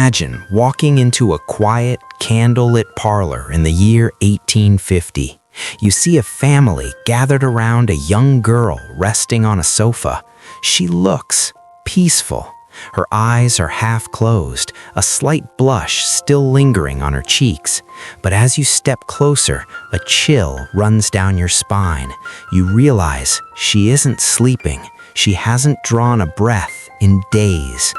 Imagine walking into a quiet, candlelit parlor in the year 1850. You see a family gathered around a young girl resting on a sofa. She looks peaceful. Her eyes are half closed, a slight blush still lingering on her cheeks. But as you step closer, a chill runs down your spine. You realize she isn't sleeping. She hasn't drawn a breath in days.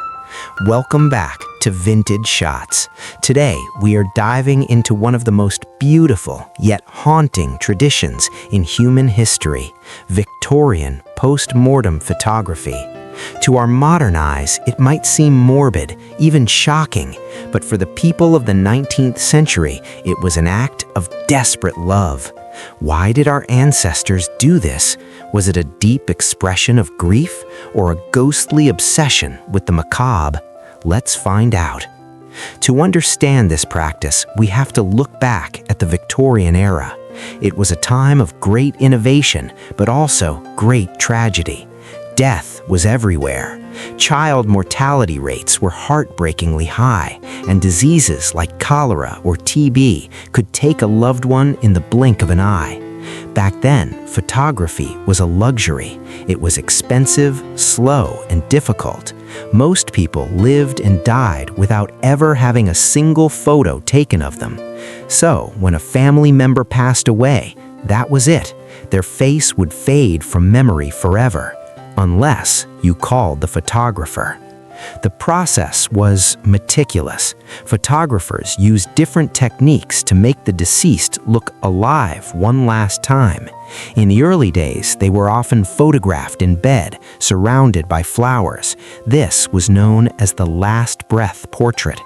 Welcome back to Vintage Shots. Today, we are diving into one of the most beautiful yet haunting traditions in human history, Victorian post-mortem photography. To our modern eyes, it might seem morbid, even shocking, but for the people of the 19th century, it was an act of desperate love. Why did our ancestors do this? Was it a deep expression of grief or a ghostly obsession with the macabre? Let's find out. To understand this practice, we have to look back at the Victorian era. It was a time of great innovation, but also great tragedy. Death was everywhere. Child mortality rates were heartbreakingly high, and diseases like cholera or TB could take a loved one in the blink of an eye. Back then, photography was a luxury. It was expensive, slow, and difficult. Most people lived and died without ever having a single photo taken of them. So, when a family member passed away, that was it. Their face would fade from memory forever. Unless you called the photographer. The process was meticulous. Photographers used different techniques to make the deceased look alive one last time. In the early days, they were often photographed in bed, surrounded by flowers. This was known as the last breath portrait.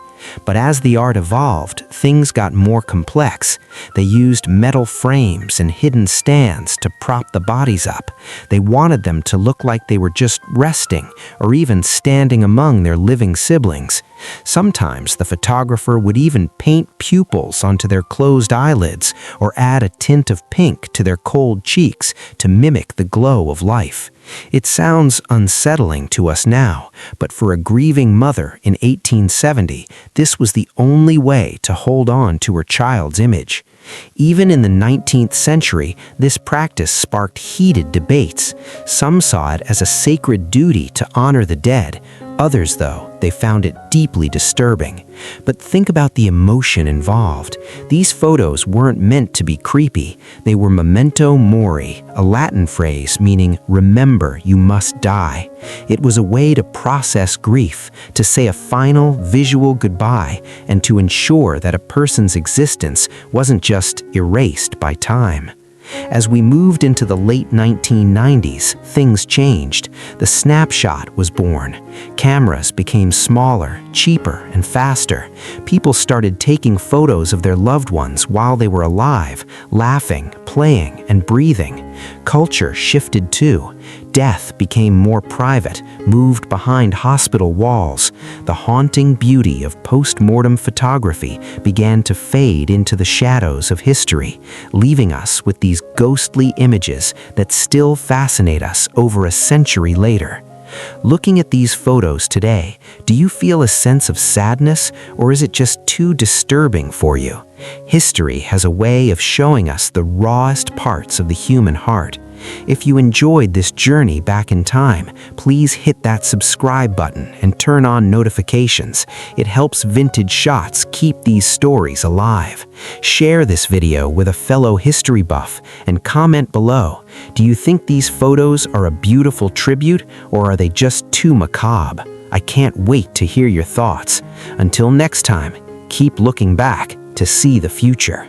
But as the art evolved, things got more complex. They used metal frames and hidden stands to prop the bodies up. They wanted them to look like they were just resting or even standing among their living siblings. Sometimes the photographer would even paint pupils onto their closed eyelids or add a tint of pink to their cold cheeks to mimic the glow of life. It sounds unsettling to us now, but for a grieving mother in 1870, this was the only way to hold on to her child's image. Even in the 19th century, this practice sparked heated debates. Some saw it as a sacred duty to honor the dead. Others, though, they found it deeply disturbing. But think about the emotion involved. These photos weren't meant to be creepy. They were Memento Mori, a Latin phrase meaning remember you must die. It was a way to process grief, to say a final visual goodbye, and to ensure that a person's existence wasn't just erased by time. As we moved into the late 1990s, things changed. The snapshot was born. Cameras became smaller, cheaper, and faster. People started taking photos of their loved ones while they were alive, laughing, playing, and breathing. Culture shifted too. Death became more private, moved behind hospital walls. The haunting beauty of post-mortem photography began to fade into the shadows of history, leaving us with these ghostly images that still fascinate us over a century later. Looking at these photos today, do you feel a sense of sadness, or is it just too disturbing for you? History has a way of showing us the rawest parts of the human heart. If you enjoyed this journey back in time, please hit that subscribe button and turn on notifications. It helps Vintage Shots keep these stories alive. Share this video with a fellow history buff and comment below. Do you think these photos are a beautiful tribute, or are they just too macabre? I can't wait to hear your thoughts. Until next time, keep looking back to see the future.